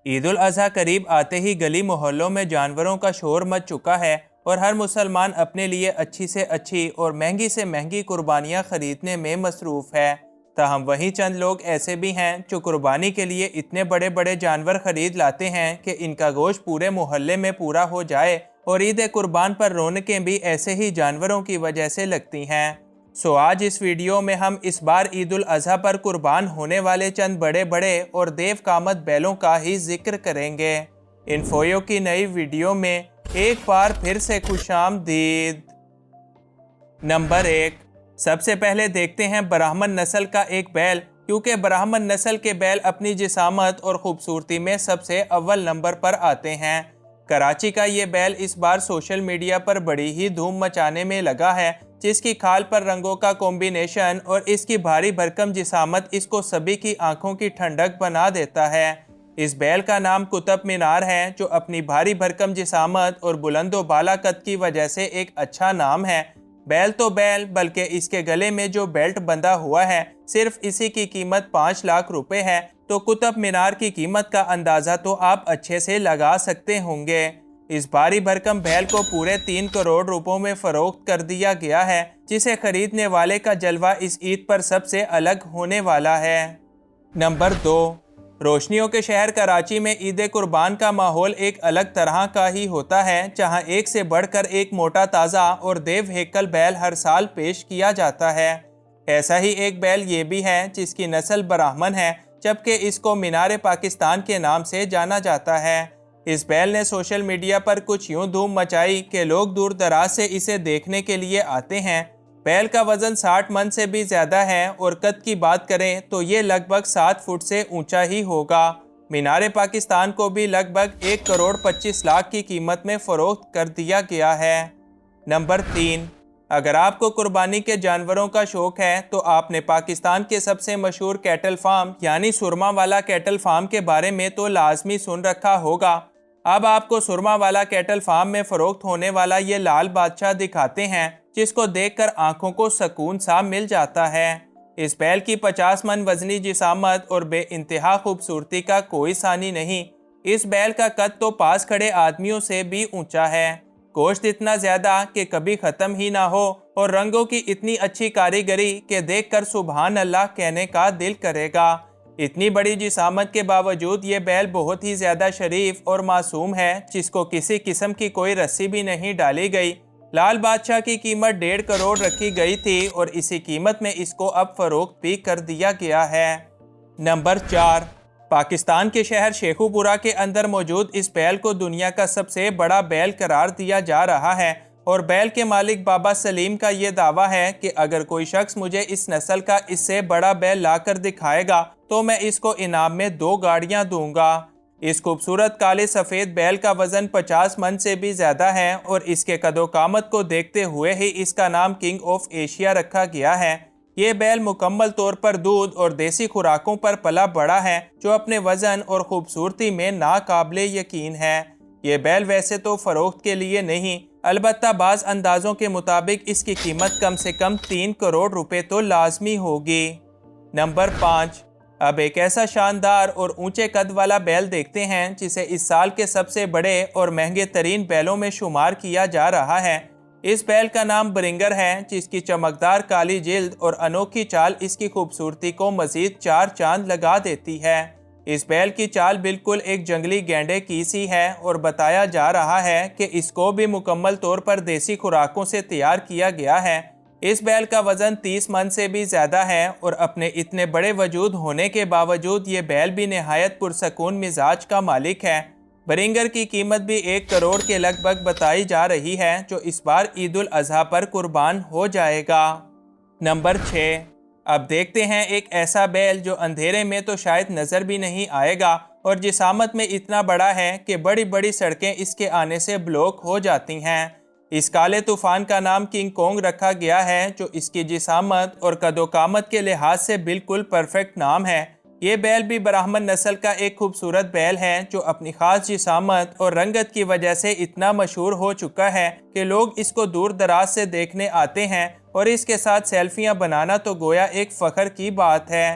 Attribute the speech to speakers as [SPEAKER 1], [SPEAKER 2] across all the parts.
[SPEAKER 1] ईद उल अजहा करीब आते ही गली मोहल्लों में जानवरों का शोर मच चुका है और हर मुसलमान अपने लिए अच्छी से अच्छी और महंगी से महंगी कुर्बानियां खरीदने में मसरूफ़ है। ताहम वहीं चंद लोग ऐसे भी हैं जो कुर्बानी के लिए इतने बड़े बड़े जानवर खरीद लाते हैं कि इनका गोश्त पूरे मोहल्ले में पूरा हो जाए और ईद कुर्बान पर रौनकें भी ऐसे ही जानवरों की वजह से लगती हैं। सो आज इस वीडियो में हम इस बार ईद उल अजहा पर कुर्बान होने वाले चंद बड़े बड़े और देव कामत बैलों का ही जिक्र करेंगे। इन्फोयो की नई वीडियो में एक बार फिर से खुशामदीद। नंबर 1, सबसे पहले देखते हैं ब्राह्मण नस्ल का एक बैल, क्योंकि ब्राह्मण नस्ल के बैल अपनी जिसामत और खूबसूरती में सबसे अव्वल नंबर पर आते हैं। कराची का ये बैल इस बार सोशल मीडिया पर बड़ी ही धूम मचाने में लगा है, जिसकी खाल पर रंगों का कॉम्बिनेशन और इसकी भारी भरकम जिसामत इसको सभी की आंखों की ठंडक बना देता है। इस बैल का नाम कुतुब मीनार है, जो अपनी भारी भरकम जिसामत और बुलंदो बाला कद की वजह से एक अच्छा नाम है। बैल तो बैल, बल्कि इसके गले में जो बेल्ट बंधा हुआ है सिर्फ इसी की कीमत 5 लाख रुपए है, तो कुतुब मीनार की कीमत का अंदाज़ा तो आप अच्छे से लगा सकते होंगे। इस भारी भरकम बैल को पूरे 3 करोड़ रुपयों में फरोख्त कर दिया गया है, जिसे खरीदने वाले का जलवा इस ईद पर सबसे अलग होने वाला है। नंबर 2, रोशनियों के शहर कराची में ईद कुर्बान का माहौल एक अलग तरह का ही होता है, जहां एक से बढ़कर एक मोटा ताज़ा और देव हेकल बैल हर साल पेश किया जाता है। ऐसा ही एक बैल ये भी है जिसकी नस्ल ब्राह्मण है, जबकि इसको मीनार पाकिस्तान के नाम से जाना जाता है। इस बैल ने सोशल मीडिया पर कुछ यूं धूम मचाई कि लोग दूर दराज से इसे देखने के लिए आते हैं। बैल का वजन 60 मन से भी ज़्यादा है और कद की बात करें तो ये लगभग 7 फुट से ऊंचा ही होगा। मीनार पाकिस्तान को भी लगभग 1 करोड़ 25 लाख की कीमत में फ़रोख्त कर दिया गया है। नंबर 3, अगर आपको कुर्बानी के जानवरों का शौक़ है तो आपने पाकिस्तान के सबसे मशहूर कैटल फार्म यानी सुरमा वाला कैटल फार्म के बारे में तो लाजमी सुन रखा होगा। अब आपको सुरमा वाला कैटल फार्म में फ़रोख्त होने वाला ये लाल बादशाह दिखाते हैं, जिसको देखकर आंखों को सुकून सा मिल जाता है। इस बैल की 50 मन वजनी जिसामत और बेइंतहा खूबसूरती का कोई सानी नहीं। इस बैल का कद तो पास खड़े आदमियों से भी ऊंचा है। गोश्त इतना ज़्यादा कि कभी ख़त्म ही ना हो और रंगों की इतनी अच्छी कारीगरी कि देखकर सुभान अल्लाह कहने का दिल करेगा। इतनी बड़ी जिसामत के बावजूद ये बैल बहुत ही ज़्यादा शरीफ और मासूम है, जिसको किसी किस्म की कोई रस्सी भी नहीं डाली गई। लाल बादशाह की कीमत 1.5 करोड़ रखी गई थी और इसी कीमत में इसको अब फरोख्त भी कर दिया गया है। नंबर 4, पाकिस्तान के शहर शेखुपुरा के अंदर मौजूद इस बैल को दुनिया का सबसे बड़ा बैल करार दिया जा रहा है और बैल के मालिक बाबा सलीम का ये दावा है कि अगर कोई शख्स मुझे इस नस्ल का इससे बड़ा बैल लाकर दिखाएगा तो मैं इसको इनाम में 2 गाड़ियां दूंगा। इस खूबसूरत काले सफ़ेद बैल का वज़न 50 मन से भी ज़्यादा है और इसके कदो कामत को देखते हुए ही इसका नाम किंग ऑफ एशिया रखा गया है। ये बैल मुकम्मल तौर पर दूध और देसी खुराकों पर पला बड़ा है, जो अपने वज़न और ख़ूबसूरती में नाकाबिले यकीन है। ये बैल वैसे तो फ़रोख्त के लिए नहीं, अलबत्ता बाज़ अंदाज़ों के मुताबिक इसकी कीमत कम से कम 3 करोड़ रुपए तो लाजमी होगी। नंबर 5, अब एक ऐसा शानदार और ऊंचे कद वाला बैल देखते हैं जिसे इस साल के सबसे बड़े और महंगे तरीन बैलों में शुमार किया जा रहा है। इस बैल का नाम बरिंगर है, जिसकी चमकदार काली जिल्द और अनोखी चाल इसकी खूबसूरती को मज़ीद 4 चांद लगा देती है। इस बैल की चाल बिल्कुल एक जंगली गैंडे की सी है और बताया जा रहा है कि इसको भी मुकम्मल तौर पर देसी खुराकों से तैयार किया गया है। इस बैल का वज़न 30 मन से भी ज़्यादा है और अपने इतने बड़े वजूद होने के बावजूद ये बैल भी नहायत पुरसकून मिजाज का मालिक है। बरिंगर की कीमत भी 1 करोड़ के लगभग बताई जा रही है, जो इस बार ईद उल अजहा पर कुर्बान हो जाएगा। नंबर 6, अब देखते हैं एक ऐसा बैल जो अंधेरे में तो शायद नज़र भी नहीं आएगा और जिसामत में इतना बड़ा है कि बड़ी बड़ी सड़कें इसके आने से ब्लॉक हो जाती हैं। इस काले तूफ़ान का नाम किंग कोंग रखा गया है, जो इसकी जिसामत और कदोकामत के लिहाज से बिल्कुल परफेक्ट नाम है। ये बैल भी ब्राह्मण नस्ल का एक खूबसूरत बैल है, जो अपनी ख़ास जिसामत और रंगत की वजह से इतना मशहूर हो चुका है कि लोग इसको दूर दराज से देखने आते हैं और इसके साथ सेल्फियां बनाना तो गोया एक फ़ख्र की बात है।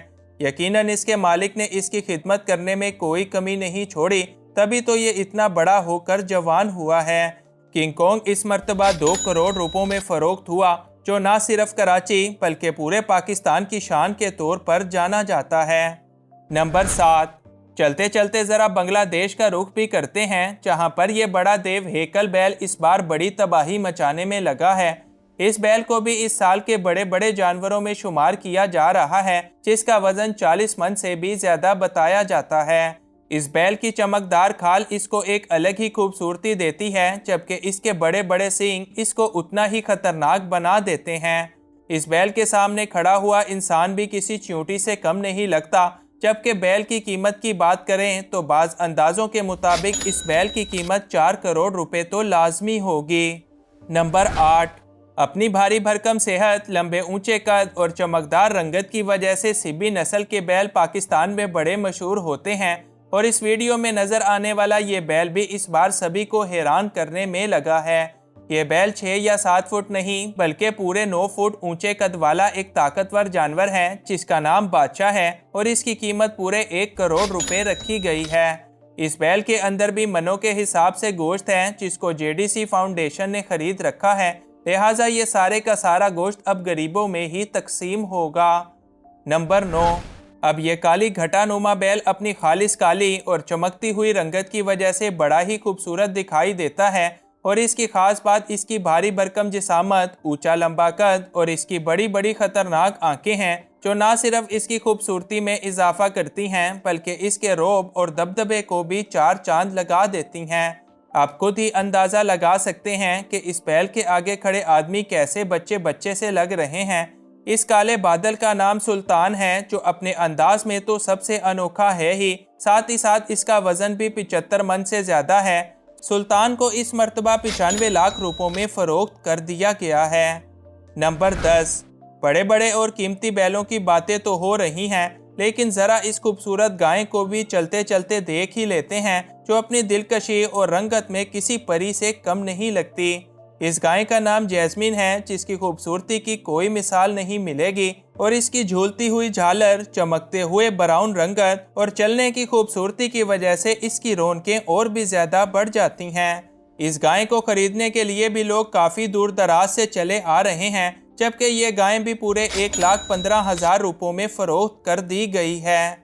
[SPEAKER 1] यकीनन इसके मालिक ने इसकी खिदमत करने में कोई कमी नहीं छोड़ी, तभी तो ये इतना बड़ा होकर जवान हुआ है। किंग कॉन्ग इस मर्तबा 2 करोड़ रुपयों में फरोख्त हुआ, जो ना सिर्फ कराची बल्कि पूरे पाकिस्तान की शान के तौर पर जाना जाता है। नंबर 7। चलते चलते ज़रा बांग्लादेश का रुख भी करते हैं, जहां पर यह बड़ा देव हेकल बैल इस बार बड़ी तबाही मचाने में लगा है। इस बैल को भी इस साल के बड़े बड़े जानवरों में शुमार किया जा रहा है, जिसका वजन 40 मन से भी ज़्यादा बताया जाता है। इस बैल की चमकदार खाल इसको एक अलग ही खूबसूरती देती है, जबकि इसके बड़े बड़े सींग इसको उतना ही खतरनाक बना देते हैं। इस बैल के सामने खड़ा हुआ इंसान भी किसी चींटी से कम नहीं लगता। जबकि बैल की कीमत की बात करें तो बाज़ अंदाज़ों के मुताबिक इस बैल की कीमत 4 करोड़ रुपए तो लाजमी होगी। नंबर 8। अपनी भारी भरकम सेहत, लंबे ऊंचे कद और चमकदार रंगत की वजह से सिब्बी नस्ल के बैल पाकिस्तान में बड़े मशहूर होते हैं, और इस वीडियो में नज़र आने वाला ये बैल भी इस बार सभी को हैरान करने में लगा है। ये बैल 6 या 7 फुट नहीं बल्कि पूरे 9 फुट ऊंचे कद वाला एक ताकतवर जानवर है, जिसका नाम बादशाह है, और इसकी कीमत पूरे 1 करोड़ रुपए रखी गई है। इस बैल के अंदर भी मनों के हिसाब से गोश्त है, जिसको JDC फाउंडेशन ने खरीद रखा है, लिहाजा ये सारे का सारा गोश्त अब गरीबों में ही तकसीम होगा। नंबर 9। अब ये काली घटानुमा बैल अपनी खालिस काली और चमकती हुई रंगत की वजह से बड़ा ही खूबसूरत दिखाई देता है, और इसकी खास बात इसकी भारी भरकम जिसामत, ऊंचा लंबा कद और इसकी बड़ी बड़ी खतरनाक आंखें हैं, जो ना सिर्फ इसकी खूबसूरती में इजाफा करती हैं बल्कि इसके रौब और दबदबे को भी 4 चांद लगा देती हैं। आप खुद ही अंदाज़ा लगा सकते हैं कि इस बैल के आगे खड़े आदमी कैसे बच्चे बच्चे से लग रहे हैं। इस काले बादल का नाम सुल्तान है, जो अपने अंदाज में तो सबसे अनोखा है ही, साथ ही साथ इसका वजन भी 75 मन से ज़्यादा है। सुल्तान को इस मर्तबा 95 लाख रुपयों में फ़रोख्त कर दिया गया है। नंबर 10। बड़े बड़े और कीमती बैलों की बातें तो हो रही हैं, लेकिन ज़रा इस खूबसूरत गाय को भी चलते चलते देख ही लेते हैं, जो अपनी दिलकशी और रंगत में किसी परी से कम नहीं लगती। इस गाय का नाम जैस्मीन है, जिसकी खूबसूरती की कोई मिसाल नहीं मिलेगी, और इसकी झूलती हुई झालर, चमकते हुए ब्राउन रंगत और चलने की खूबसूरती की वजह से इसकी रौनकें और भी ज़्यादा बढ़ जाती हैं। इस गाय को खरीदने के लिए भी लोग काफ़ी दूर दराज से चले आ रहे हैं, जबकि ये गाय भी पूरे 1,15,000 रुपयों में फ़रोख्त कर दी गई है।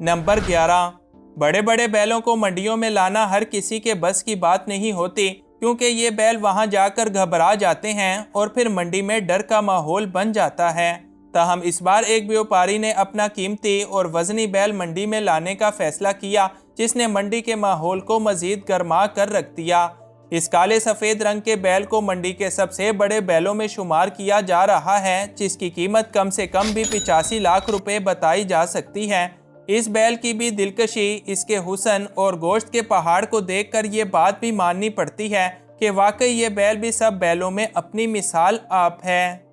[SPEAKER 1] नंबर 11। बड़े बड़े बैलों को मंडियों में लाना हर किसी के बस की बात नहीं होती, क्योंकि ये बैल वहां जाकर घबरा जाते हैं और फिर मंडी में डर का माहौल बन जाता है। ताहम इस बार एक व्यापारी ने अपना कीमती और वजनी बैल मंडी में लाने का फैसला किया, जिसने मंडी के माहौल को मजीद गर्मा कर रख दिया। इस काले सफ़ेद रंग के बैल को मंडी के सबसे बड़े बैलों में शुमार किया जा रहा है, जिसकी कीमत कम से कम भी 85 लाख रुपए बताई जा सकती है। इस बैल की भी दिलकशी, इसके हुस्न और गोश्त के पहाड़ को देखकर ये बात भी माननी पड़ती है कि वाकई ये बैल भी सब बैलों में अपनी मिसाल आप है।